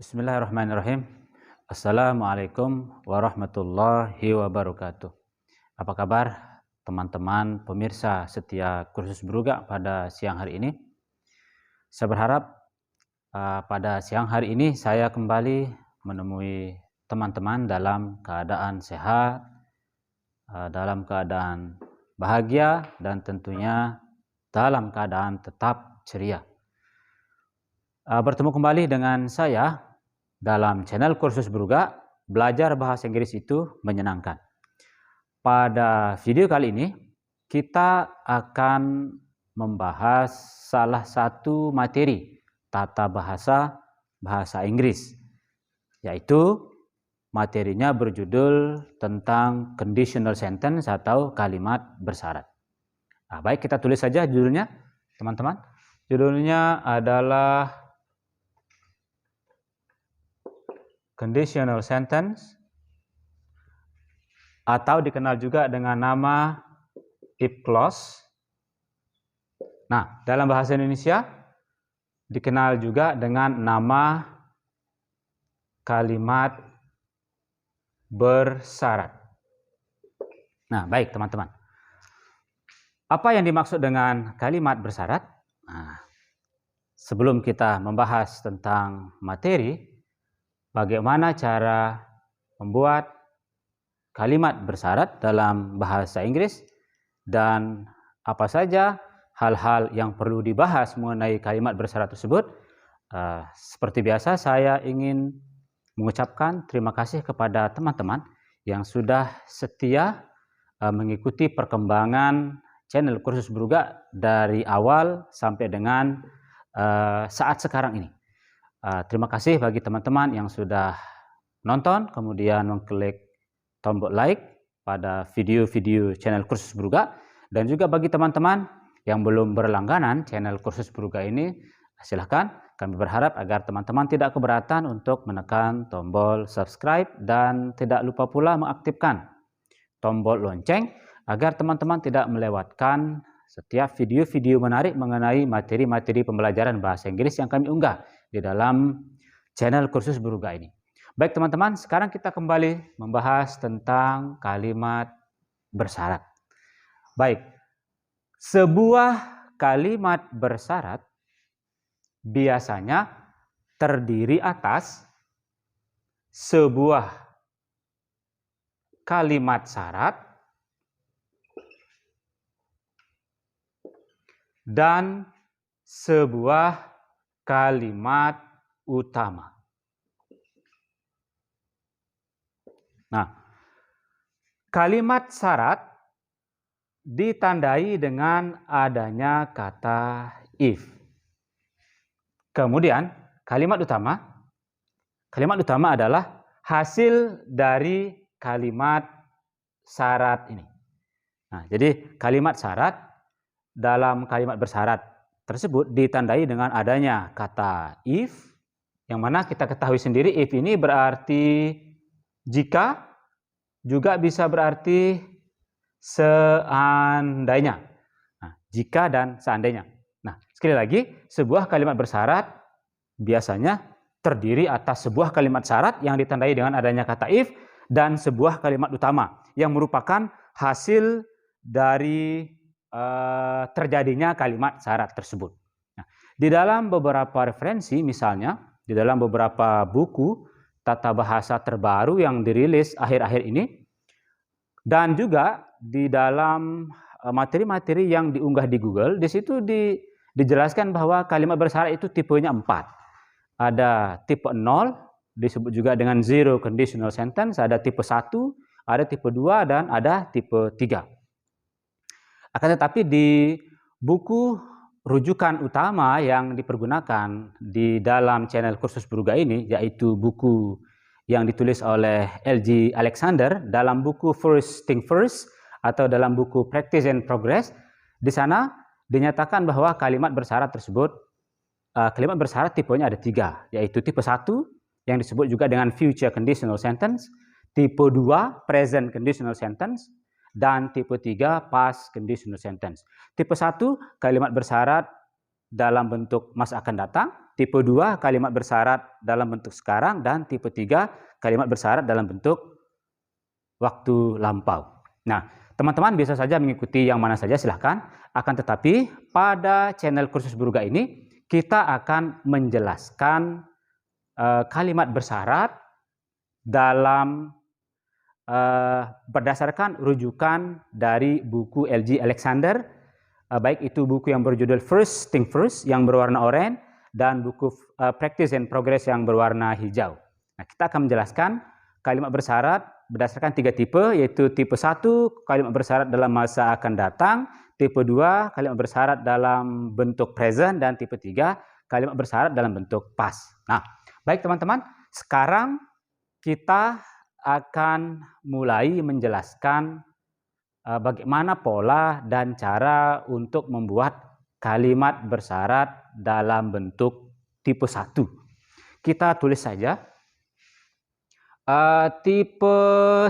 Bismillahirrahmanirrahim. Assalamualaikum warahmatullahi wabarakatuh. Apa kabar teman-teman pemirsa setia kursus Bruga pada siang hari ini? Saya berharap pada siang hari ini saya kembali menemui teman-teman dalam keadaan sehat, dalam keadaan bahagia, dan tentunya dalam keadaan tetap ceria. Bertemu kembali dengan saya dalam channel kursus Bruga, belajar bahasa Inggris itu menyenangkan. Pada video kali ini, kita akan membahas salah satu materi tata bahasa Inggris, yaitu materinya berjudul tentang conditional sentence atau kalimat bersyarat. Baik, kita tulis saja judulnya, teman-teman. Judulnya adalah conditional sentence, atau dikenal juga dengan nama if clause. Nah, dalam bahasa Indonesia dikenal juga dengan nama kalimat bersyarat. Nah, baik teman-teman. Apa yang dimaksud dengan kalimat bersyarat? Nah, sebelum kita membahas tentang materi, bagaimana cara membuat kalimat bersyarat dalam bahasa Inggris dan apa saja hal-hal yang perlu dibahas mengenai kalimat bersyarat tersebut. Seperti biasa, saya ingin mengucapkan terima kasih kepada teman-teman yang sudah setia mengikuti perkembangan channel kursus Bruga dari awal sampai dengan saat sekarang ini. Terima kasih bagi teman-teman yang sudah nonton, kemudian mengklik tombol like pada video-video channel kursus Bruga, dan juga bagi teman-teman yang belum berlangganan channel kursus Bruga ini, silahkan. Kami berharap agar teman-teman tidak keberatan untuk menekan tombol subscribe dan tidak lupa pula mengaktifkan tombol lonceng agar teman-teman tidak melewatkan setiap video-video menarik mengenai materi-materi pembelajaran bahasa Inggris yang kami unggah di dalam channel kursus Bruga ini. Baik teman-teman, sekarang kita kembali membahas tentang kalimat bersyarat. Baik, sebuah kalimat bersyarat biasanya terdiri atas sebuah kalimat syarat dan sebuah kalimat utama. Nah, kalimat syarat ditandai dengan adanya kata if. Kemudian kalimat utama adalah hasil dari kalimat syarat ini. Nah, jadi kalimat syarat dalam kalimat bersyarat tersebut ditandai dengan adanya kata if, yang mana kita ketahui sendiri if ini berarti jika, juga bisa berarti seandainya. Nah, jika dan seandainya. Nah, sekali lagi, sebuah kalimat bersyarat biasanya terdiri atas sebuah kalimat syarat yang ditandai dengan adanya kata if dan sebuah kalimat utama yang merupakan hasil dari terjadinya kalimat syarat tersebut. Nah, di dalam beberapa referensi, misalnya di dalam beberapa buku tata bahasa terbaru yang dirilis akhir-akhir ini, dan juga di dalam materi-materi yang diunggah di Google, di situ dijelaskan bahwa kalimat bersyarat itu tipenya 4. Ada tipe 0, disebut juga dengan zero conditional sentence, ada tipe 1, ada tipe 2, dan ada tipe 3. Akan tetapi di buku rujukan utama yang dipergunakan di dalam channel kursus Bruga ini, yaitu buku yang ditulis oleh L.G. Alexander dalam buku First Thing First atau dalam buku Practice and Progress, di sana dinyatakan bahwa kalimat bersyarat tersebut, kalimat bersyarat tipenya ada 3, yaitu tipe 1 yang disebut juga dengan future conditional sentence, tipe 2 present conditional sentence, dan tipe 3 past conditional sentence. Tipe 1 kalimat bersyarat dalam bentuk masa akan datang, tipe 2 kalimat bersyarat dalam bentuk sekarang, dan tipe 3 kalimat bersyarat dalam bentuk waktu lampau. Nah, teman-teman bisa saja mengikuti yang mana saja silahkan, akan tetapi pada channel kursus Buruga ini kita akan menjelaskan kalimat bersyarat dalam berdasarkan rujukan dari buku L.G. Alexander, baik itu buku yang berjudul First Thing First yang berwarna oranye dan buku Practice and Progress yang berwarna hijau. Nah, kita akan menjelaskan kalimat bersyarat berdasarkan 3 tipe, yaitu tipe 1 kalimat bersyarat dalam masa akan datang, tipe 2 kalimat bersyarat dalam bentuk present, dan tipe 3 kalimat bersyarat dalam bentuk past. Nah, baik teman-teman, sekarang kita akan mulai menjelaskan bagaimana pola dan cara untuk membuat kalimat bersyarat dalam bentuk tipe 1. Kita tulis saja. Tipe 1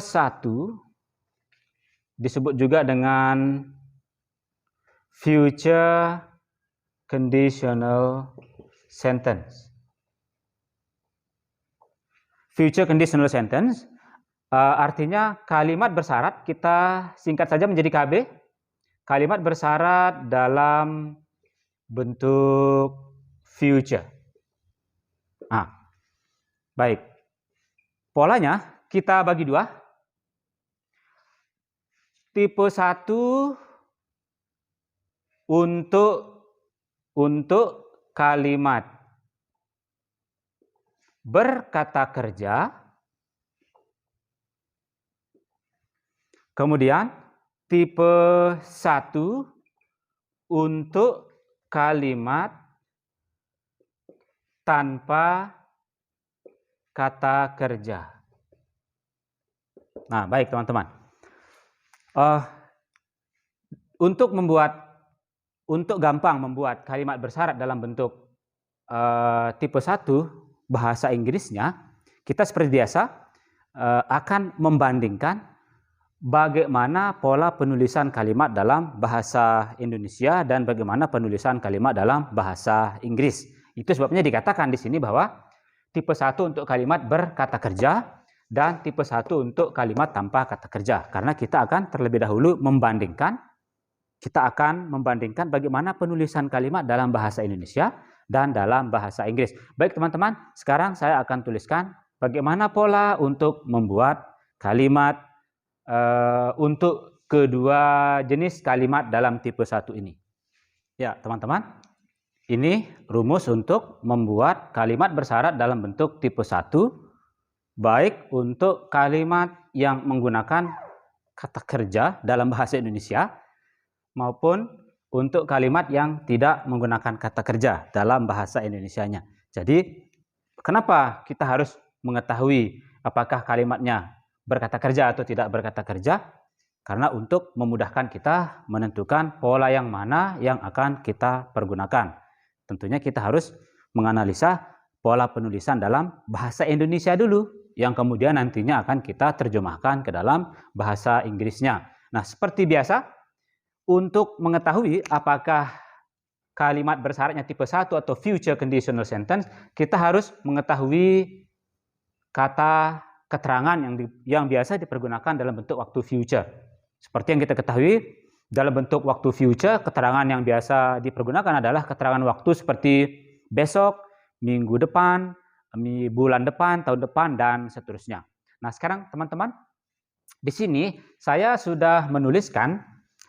disebut juga dengan future conditional sentence. Future conditional sentence artinya kalimat bersyarat, kita singkat saja menjadi KB. Kalimat bersyarat dalam bentuk future. Nah, baik. Polanya kita bagi 2. Tipe 1 untuk kalimat berkata kerja. Kemudian tipe 1 untuk kalimat tanpa kata kerja. Nah, baik teman-teman. Untuk gampang membuat kalimat bersyarat dalam bentuk tipe 1 bahasa Inggrisnya, kita seperti biasa akan membandingkan bagaimana pola penulisan kalimat dalam bahasa Indonesia dan bagaimana penulisan kalimat dalam bahasa Inggris. Itu sebabnya dikatakan di sini bahwa tipe 1 untuk kalimat berkata kerja dan tipe 1 untuk kalimat tanpa kata kerja. Karena kita akan terlebih dahulu membandingkan bagaimana penulisan kalimat dalam bahasa Indonesia dan dalam bahasa Inggris. Baik teman-teman, sekarang saya akan tuliskan bagaimana pola untuk membuat kalimat untuk kedua jenis kalimat dalam tipe 1 ini. Ya, teman-teman, ini rumus untuk membuat kalimat bersyarat dalam bentuk tipe 1, baik untuk kalimat yang menggunakan kata kerja dalam bahasa Indonesia, maupun untuk kalimat yang tidak menggunakan kata kerja dalam bahasa Indonesianya. Jadi, kenapa kita harus mengetahui apakah kalimatnya berkata kerja atau tidak berkata kerja? Karena untuk memudahkan kita menentukan pola yang mana yang akan kita pergunakan. Tentunya kita harus menganalisa pola penulisan dalam bahasa Indonesia dulu, yang kemudian nantinya akan kita terjemahkan ke dalam bahasa Inggrisnya. Nah, seperti biasa, untuk mengetahui apakah kalimat bersyaratnya tipe 1 atau future conditional sentence, kita harus mengetahui kata keterangan yang biasa dipergunakan dalam bentuk waktu future. Seperti yang kita ketahui, dalam bentuk waktu future, keterangan yang biasa dipergunakan adalah keterangan waktu seperti besok, minggu depan, bulan depan, tahun depan, dan seterusnya. Nah, sekarang teman-teman, di sini saya sudah menuliskan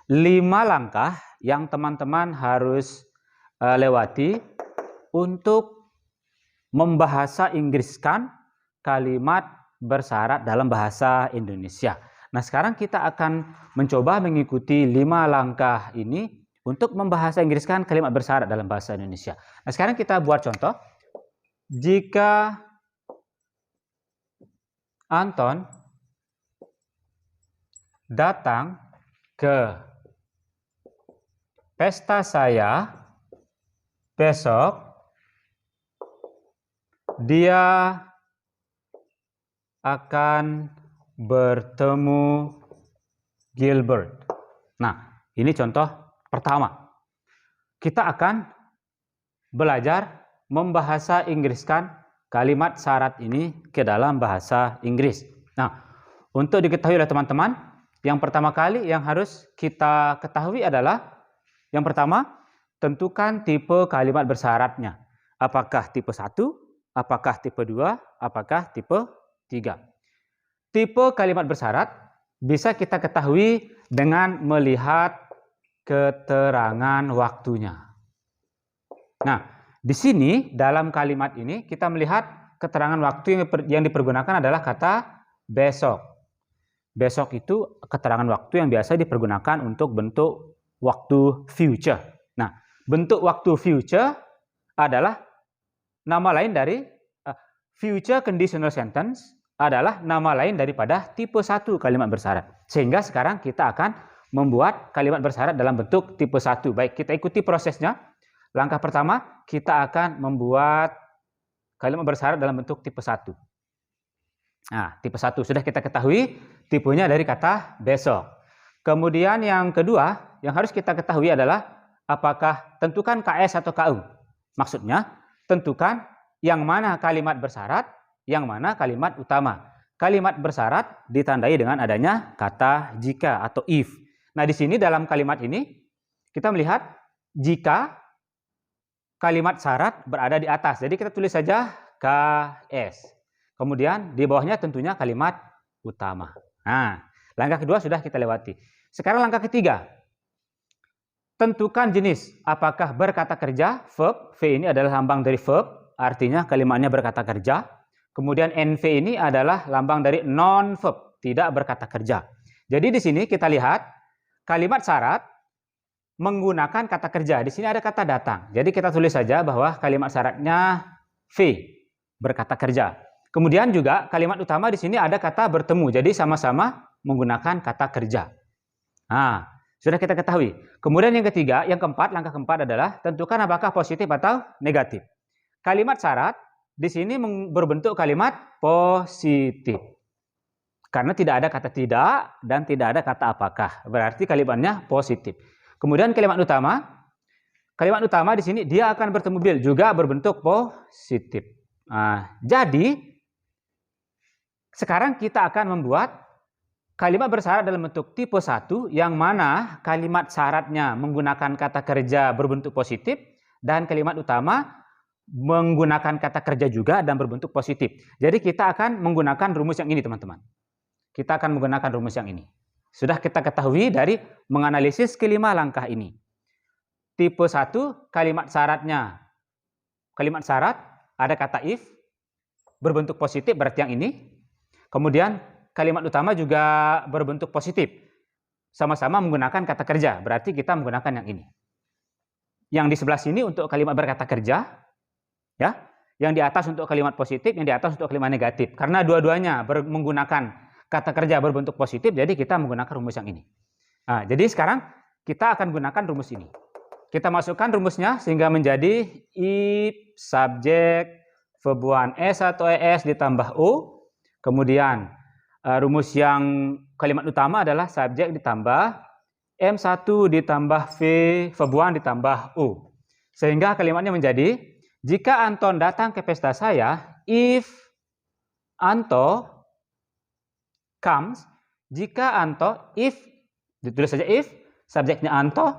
5 langkah yang teman-teman harus lewati untuk membahasa Inggriskan kalimat bersyarat dalam bahasa Indonesia. Nah, sekarang kita akan mencoba mengikuti 5 langkah ini untuk membahasa Inggriskan kalimat bersyarat dalam bahasa Indonesia. Nah, sekarang kita buat contoh. Jika Anton datang ke pesta saya besok, dia akan bertemu Gilbert. Nah, ini contoh pertama. Kita akan belajar membahasa Inggriskan kalimat syarat ini ke dalam bahasa Inggris. Nah, untuk diketahui oleh teman-teman, yang pertama kali yang harus kita ketahui adalah yang pertama, tentukan tipe kalimat bersyaratnya. Apakah tipe 1, apakah tipe 2, apakah tipe 3. Tipe kalimat bersyarat bisa kita ketahui dengan melihat keterangan waktunya. Nah, di sini dalam kalimat ini kita melihat keterangan waktu yang dipergunakan adalah kata besok. Besok itu keterangan waktu yang biasa dipergunakan untuk bentuk waktu future. Nah, bentuk waktu future adalah nama lain dari future conditional sentence adalah nama lain daripada tipe 1 kalimat bersyarat. Sehingga sekarang kita akan membuat kalimat bersyarat dalam bentuk tipe 1. Baik, kita ikuti prosesnya. Langkah pertama, kita akan membuat kalimat bersyarat dalam bentuk tipe 1. Nah, tipe 1 sudah kita ketahui, tipenya dari kata besok. Kemudian yang kedua, yang harus kita ketahui adalah apakah tentukan KS atau KU. Maksudnya, tentukan yang mana kalimat bersyarat, yang mana kalimat utama. Kalimat bersyarat ditandai dengan adanya kata jika atau if. Nah, di sini dalam kalimat ini kita melihat jika kalimat syarat berada di atas. Jadi kita tulis saja KS. Kemudian di bawahnya tentunya kalimat utama. Nah, langkah kedua sudah kita lewati. Sekarang langkah ketiga. Tentukan jenis. Apakah berkata kerja, verb. V ini adalah lambang dari verb, artinya kalimatnya berkata kerja. Kemudian NV ini adalah lambang dari non-verb, tidak berkata kerja. Jadi di sini kita lihat kalimat syarat menggunakan kata kerja. Di sini ada kata datang. Jadi kita tulis saja bahwa kalimat syaratnya V, berkata kerja. Kemudian juga kalimat utama di sini ada kata bertemu. Jadi sama-sama menggunakan kata kerja. Nah, sudah kita ketahui. Kemudian yang ketiga, yang keempat, langkah keempat adalah tentukan apakah positif atau negatif. Kalimat syarat di sini berbentuk kalimat positif. Karena tidak ada kata tidak dan tidak ada kata apakah. Berarti kalimatnya positif. Kemudian kalimat utama di sini dia akan bertemu bil juga berbentuk positif. Nah, jadi sekarang kita akan membuat kalimat bersyarat dalam bentuk tipe 1 yang mana kalimat syaratnya menggunakan kata kerja berbentuk positif dan kalimat utama menggunakan kata kerja juga dan berbentuk positif. Jadi kita akan menggunakan rumus yang ini, teman-teman. Kita akan menggunakan rumus yang ini. Sudah kita ketahui dari menganalisis kelima langkah ini. Tipe 1, kalimat syaratnya. Kalimat syarat ada kata if, berbentuk positif berarti yang ini. Kemudian kalimat utama juga berbentuk positif. Sama-sama menggunakan kata kerja, berarti kita menggunakan yang ini. Yang di sebelah sini untuk kalimat berkata kerja, ya, yang di atas untuk kalimat positif, yang di atas untuk kalimat negatif. Karena dua-duanya menggunakan kata kerja berbentuk positif, jadi kita menggunakan rumus yang ini. Nah, jadi sekarang kita akan gunakan rumus ini. Kita masukkan rumusnya sehingga menjadi if subjek verb 1 S atau ES ditambah O. Kemudian rumus yang kalimat utama adalah subjek ditambah M1 ditambah V verb 1 ditambah O. Sehingga kalimatnya menjadi jika Anton datang ke pesta saya, if Anto comes, jika Anto, if, ditulis saja if, subjeknya Anto,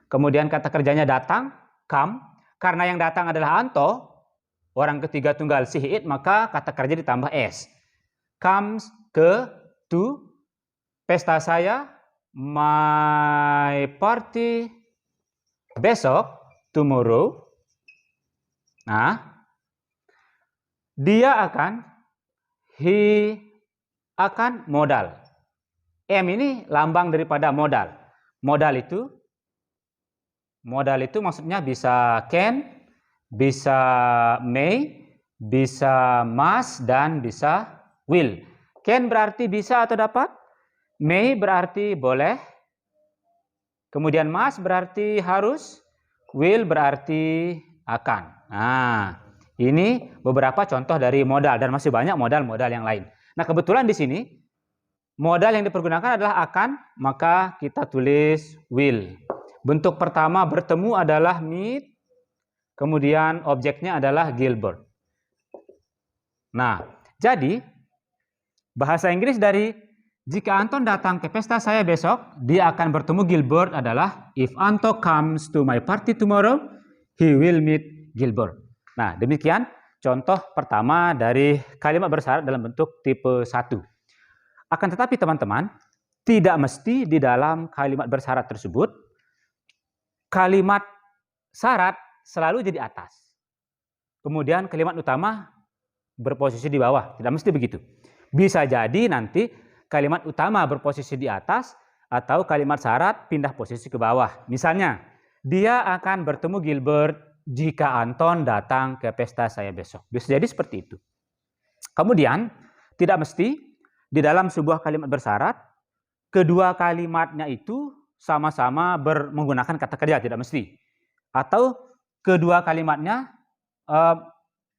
kemudian kata kerjanya datang, come, karena yang datang adalah Anto, orang ketiga tunggal si it, maka kata kerja ditambah S. Comes ke, to, pesta saya, my party, besok, tomorrow. Nah, dia akan, he akan modal. M ini lambang daripada modal. Modal itu maksudnya bisa can, bisa may, bisa must, dan bisa will. Can berarti bisa atau dapat, may berarti boleh, kemudian must berarti harus, will berarti akan. Nah, ini beberapa contoh dari modal dan masih banyak modal-modal yang lain. Nah, kebetulan di sini modal yang dipergunakan adalah akan, maka kita tulis will. Bentuk pertama bertemu adalah meet, kemudian objeknya adalah Gilbert. Nah, jadi bahasa Inggris dari jika Anton datang ke pesta saya besok, dia akan bertemu Gilbert adalah if Anton comes to my party tomorrow, he will meet Gilbert. Nah, demikian contoh pertama dari kalimat bersyarat dalam bentuk tipe 1. Akan tetapi teman-teman, tidak mesti di dalam kalimat bersyarat tersebut, kalimat syarat selalu jadi atas. Kemudian kalimat utama berposisi di bawah, tidak mesti begitu. Bisa jadi nanti kalimat utama berposisi di atas atau kalimat syarat pindah posisi ke bawah. Misalnya, dia akan bertemu Gilbert jika Anton datang ke pesta saya besok. Bisa jadi seperti itu. Kemudian, tidak mesti di dalam sebuah kalimat bersyarat, kedua kalimatnya itu sama-sama menggunakan kata kerja, tidak mesti. Atau kedua kalimatnya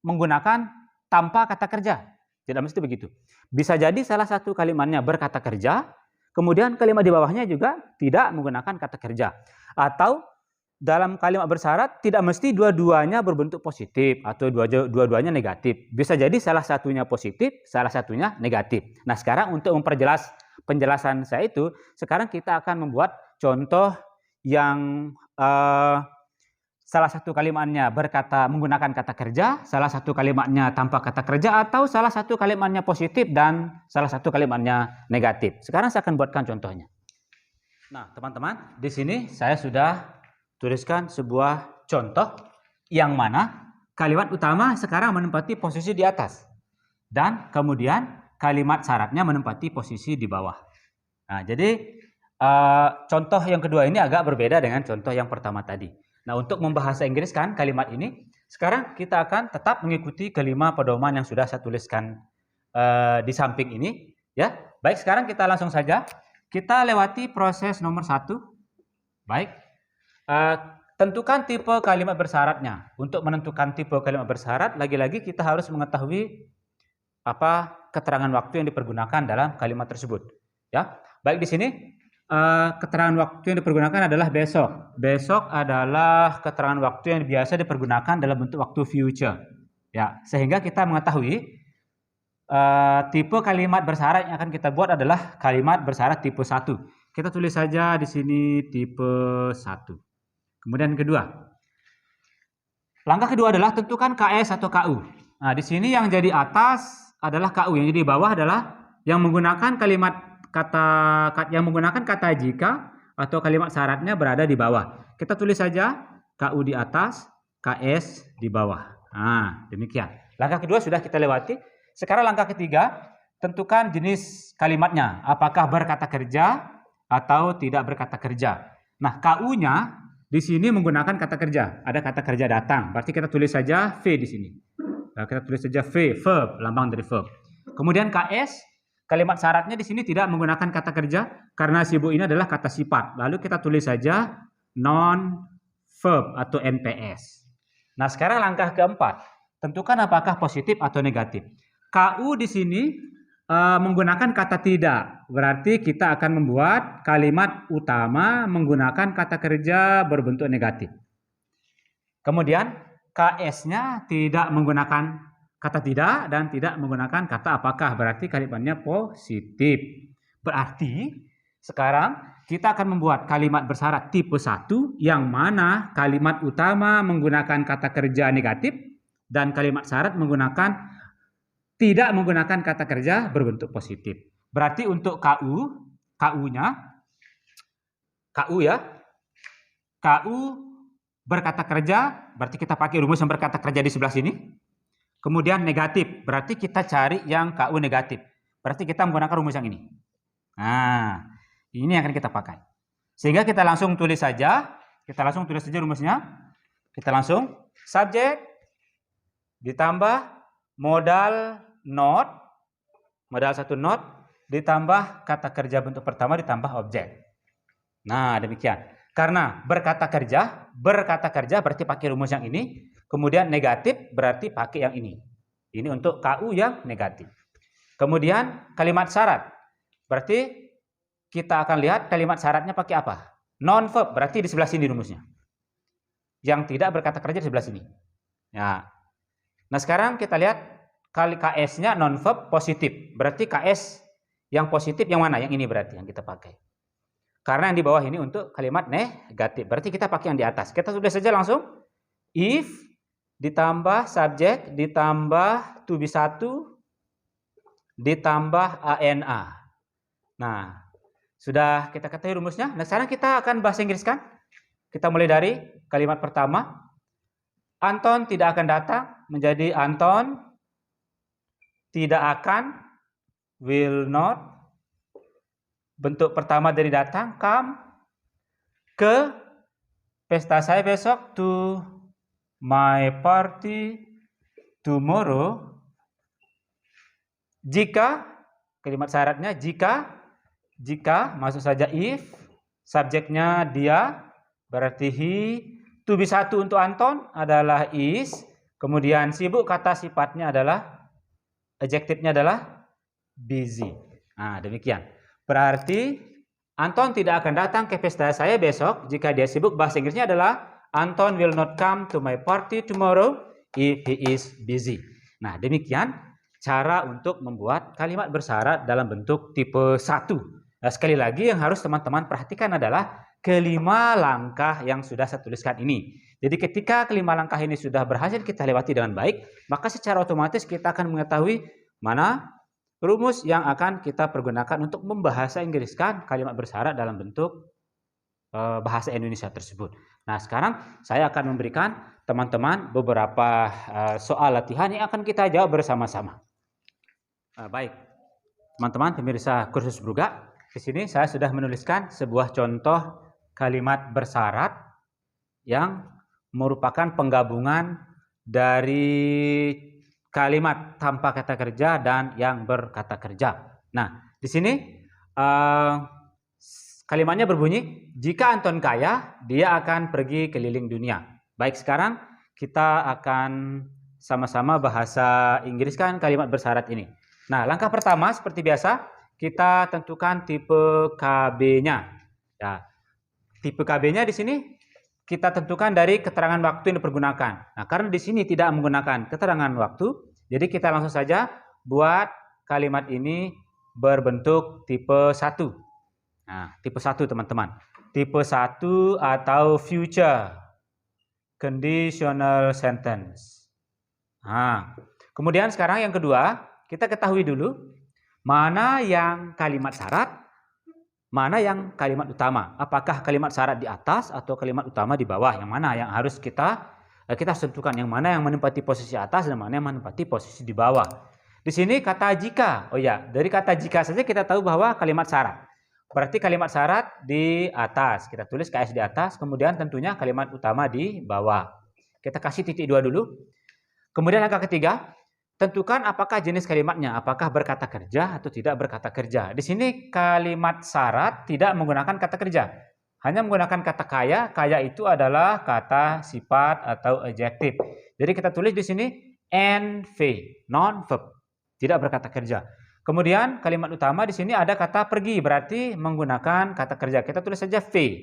menggunakan tanpa kata kerja. Tidak mesti begitu. Bisa jadi salah satu kalimatnya berkata kerja, kemudian kalimat di bawahnya juga tidak menggunakan kata kerja. Atau dalam kalimat bersyarat tidak mesti dua-duanya berbentuk positif atau dua-duanya negatif. Bisa jadi salah satunya positif, salah satunya negatif. Nah, sekarang untuk memperjelas penjelasan saya itu, sekarang kita akan membuat contoh yang salah satu kalimatnya menggunakan kata kerja, salah satu kalimatnya tanpa kata kerja, atau salah satu kalimatnya positif dan salah satu kalimatnya negatif. Sekarang saya akan buatkan contohnya. Nah, teman-teman, di sini saya sudah tuliskan sebuah contoh yang mana kalimat utama sekarang menempati posisi di atas dan kemudian kalimat syaratnya menempati posisi di bawah. Nah, jadi contoh yang kedua ini agak berbeda dengan contoh yang pertama tadi. Nah, untuk membahasa Inggris kan kalimat ini, sekarang kita akan tetap mengikuti kelima pedoman yang sudah saya tuliskan di samping ini. Ya, baik, sekarang kita langsung saja. Kita lewati proses nomor 1. Baik, tentukan tipe kalimat bersyaratnya. Untuk menentukan tipe kalimat bersyarat, lagi-lagi kita harus mengetahui apa keterangan waktu yang dipergunakan dalam kalimat tersebut. Ya, baik, di sini keterangan waktu yang dipergunakan adalah besok. Besok adalah keterangan waktu yang biasa dipergunakan dalam bentuk waktu future. Ya, sehingga kita mengetahui tipe kalimat bersyarat yang akan kita buat adalah kalimat bersyarat tipe 1. Kita tulis saja di sini tipe 1. Kemudian kedua. Langkah kedua adalah tentukan KS atau KU. Nah, di sini yang jadi atas adalah KU, yang jadi bawah adalah yang menggunakan kata jika atau kalimat syaratnya berada di bawah. Kita tulis saja KU di atas, KS di bawah. Nah, demikian. Langkah kedua sudah kita lewati. Sekarang langkah ketiga, tentukan jenis kalimatnya. Apakah berkata kerja atau tidak berkata kerja. Nah, KU-nya di sini menggunakan kata kerja. Ada kata kerja datang. Berarti kita tulis saja V di sini. Nah, kita tulis saja V, verb, lambang dari verb. Kemudian KS, kalimat syaratnya di sini tidak menggunakan kata kerja karena sibuk ini adalah kata sifat. Lalu kita tulis saja non-verb atau NPS. Nah, sekarang langkah keempat. Tentukan apakah positif atau negatif. KU di sini menggunakan kata tidak. Berarti kita akan membuat kalimat utama menggunakan kata kerja berbentuk negatif. Kemudian KS-nya tidak menggunakan kata tidak dan tidak menggunakan kata apakah, berarti kalimatnya positif. Berarti sekarang kita akan membuat kalimat bersyarat tipe 1 yang mana kalimat utama menggunakan kata kerja negatif dan kalimat syarat tidak menggunakan kata kerja berbentuk positif. Berarti untuk KU-nya KU berkata kerja, berarti kita pakai rumus yang berkata kerja di sebelah sini. Kemudian negatif, berarti kita cari yang KU negatif. Berarti kita menggunakan rumus yang ini. Nah, ini yang akan kita pakai. Sehingga kita langsung tulis saja rumusnya. Kita langsung subjek ditambah modal satu not ditambah kata kerja bentuk pertama ditambah objek. Nah, demikian. Karena berkata kerja berarti pakai rumus yang ini. Kemudian negatif berarti pakai yang ini. Ini untuk KU yang negatif. Kemudian kalimat syarat. Berarti kita akan lihat kalimat syaratnya pakai apa? Non-verb, berarti di sebelah sini rumusnya. yang tidak berkata kerja di sebelah sini. Ya. Nah, sekarang kita lihat kali KS-nya non-verb positif. Berarti KS yang positif yang mana? Yang ini berarti yang kita pakai. Karena yang di bawah ini untuk kalimat negatif. Berarti kita pakai yang di atas. Kita tulis saja langsung. If ditambah subjek ditambah to be 1 ditambah ANA. Nah, sudah kita ketahui rumusnya. Nah, sekarang kita akan bahasa Inggris kan? Kita mulai dari kalimat pertama. Anton tidak akan datang menjadi Anton tidak akan, will not. Bentuk pertama dari datang, come. Ke pesta saya besok, to my party tomorrow. Jika, kalimat syaratnya jika masuk saja if, subjeknya dia, berarti he, to be 1 untuk Anton adalah is, kemudian sibuk kata sifatnya adalah, adjektifnya adalah busy. Nah, demikian. Berarti Anton tidak akan datang ke pesta saya besok jika dia sibuk. Bahasa Inggrisnya adalah Anton will not come to my party tomorrow if he is busy. Nah, demikian cara untuk membuat kalimat bersyarat dalam bentuk tipe 1. Nah, sekali lagi yang harus teman-teman perhatikan adalah kelima langkah yang sudah saya tuliskan ini. Jadi ketika kelima langkah ini sudah berhasil kita lewati dengan baik, maka secara otomatis kita akan mengetahui mana rumus yang akan kita pergunakan untuk membahasa Inggriskan kalimat bersyarat dalam bentuk bahasa Indonesia tersebut. Nah, sekarang saya akan memberikan teman-teman beberapa soal latihan yang akan kita jawab bersama-sama. Baik, teman-teman pemirsa kursus Bruga, di sini saya sudah menuliskan sebuah contoh kalimat bersyarat yang merupakan penggabungan dari kalimat tanpa kata kerja dan yang berkata kerja. Nah, di sini kalimatnya berbunyi, jika Anton kaya, dia akan pergi keliling dunia. Baik, sekarang kita akan sama-sama bahasa Inggriskan kalimat bersyarat ini. Nah, langkah pertama seperti biasa, kita tentukan tipe KB-nya. Ya, tipe KB-nya di sini kita tentukan dari keterangan waktu yang dipergunakan. Nah, karena di sini tidak menggunakan keterangan waktu, jadi kita langsung saja buat kalimat ini berbentuk tipe 1. Nah, tipe 1 teman-teman. Tipe 1 atau future conditional sentence. Nah, kemudian sekarang yang kedua, kita ketahui dulu mana yang kalimat syarat, mana yang kalimat utama. Apakah kalimat syarat di atas atau kalimat utama di bawah? Yang mana yang harus kita tentukan, yang mana yang menempati posisi atas dan mana yang menempati posisi di bawah. Di sini kata jika. Oh ya, dari kata jika saja kita tahu bahwa kalimat syarat. Berarti kalimat syarat di atas. Kita tulis KS di atas, kemudian tentunya kalimat utama di bawah. Kita kasih titik 2 dulu. Kemudian langkah ketiga, tentukan apakah jenis kalimatnya, apakah berkata kerja atau tidak berkata kerja. Di sini kalimat syarat tidak menggunakan kata kerja, hanya menggunakan kata kaya. Kaya itu adalah kata sifat atau adjektif. Jadi kita tulis di sini NV, non-verb, tidak berkata kerja. Kemudian kalimat utama di sini ada kata pergi, berarti menggunakan kata kerja. Kita tulis saja V.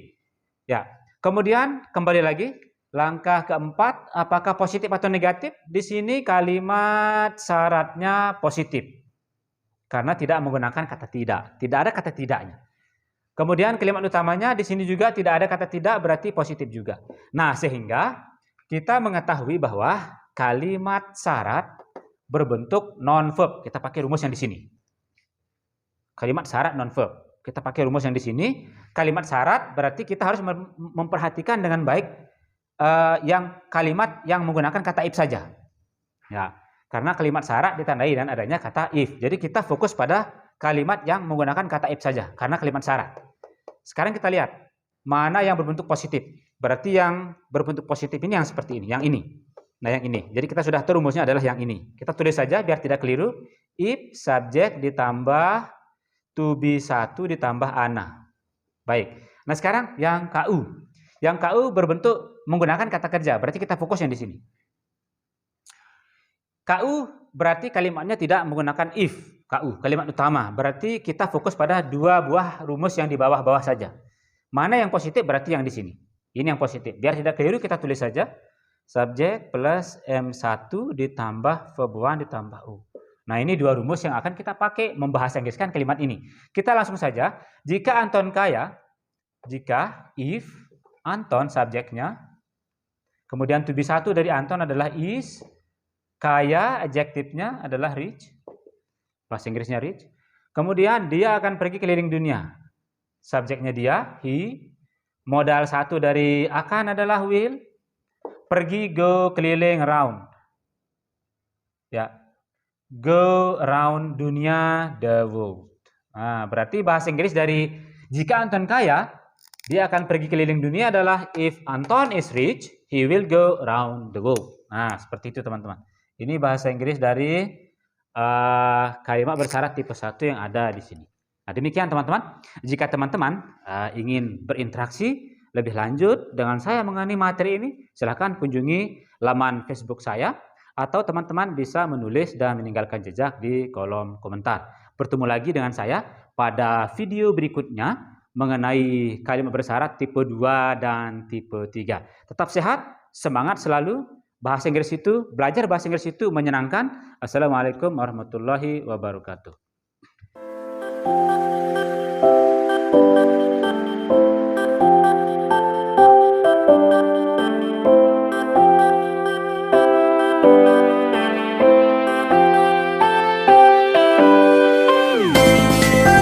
Ya. Kemudian kembali lagi. Langkah keempat, apakah positif atau negatif? Di sini kalimat syaratnya positif. Karena tidak menggunakan kata tidak. Tidak ada kata tidaknya. Kemudian kalimat utamanya di sini juga tidak ada kata tidak, berarti positif juga. Nah, sehingga kita mengetahui bahwa kalimat syarat berbentuk non-verb. Kita pakai rumus yang di sini. Kalimat syarat non-verb. Kita pakai rumus yang di sini. Kalimat syarat berarti kita harus memperhatikan dengan baik yang kalimat yang menggunakan kata if saja. Ya, karena kalimat syarat ditandai dan adanya kata if. Jadi kita fokus pada kalimat yang menggunakan kata if saja karena kalimat syarat. Sekarang kita lihat mana yang berbentuk positif. Berarti yang berbentuk positif ini yang seperti ini, yang ini. Nah, yang ini. Jadi kita sudah tahu rumusnya adalah yang ini. Kita tulis saja biar tidak keliru. If subjek ditambah to be 1 ditambah ana. Baik. Nah, sekarang yang KU. Yang KU berbentuk menggunakan kata kerja, berarti kita fokus yang di sini. KU berarti kalimatnya tidak menggunakan if, KU, kalimat utama. Berarti kita fokus pada 2 buah rumus yang di bawah-bawah saja. Mana yang positif berarti yang di sini. Ini yang positif. Biar tidak keliru kita tulis saja subjek plus M1 ditambah verb 1 ditambah U. Nah, ini dua rumus yang akan kita pakai membahasa Inggriskan kalimat ini. Kita langsung saja. Jika Anton kaya, if Anton subjeknya, kemudian to be 1 dari Anton adalah is, kaya adjektifnya adalah rich, bahasa Inggrisnya rich. Kemudian dia akan pergi keliling dunia. Subjeknya dia, he. Modal 1 dari akan adalah will. Pergi, go, keliling, round. Ya. Go around dunia, the world. Nah, berarti bahasa Inggris dari jika Anton kaya, dia akan pergi keliling dunia adalah if Anton is rich, he will go around the world. Nah, seperti itu teman-teman. Ini bahasa Inggris dari kalimat bersyarat tipe 1 yang ada di sini. Nah, demikian teman-teman. Jika teman-teman ingin berinteraksi lebih lanjut dengan saya mengenai materi ini, silahkan kunjungi laman Facebook saya, atau teman-teman bisa menulis dan meninggalkan jejak di kolom komentar. Bertemu lagi dengan saya pada video berikutnya mengenai kalimat bersyarat tipe 2 dan tipe 3. Tetap sehat, semangat selalu. Belajar bahasa Inggris itu menyenangkan. Assalamualaikum warahmatullahi wabarakatuh.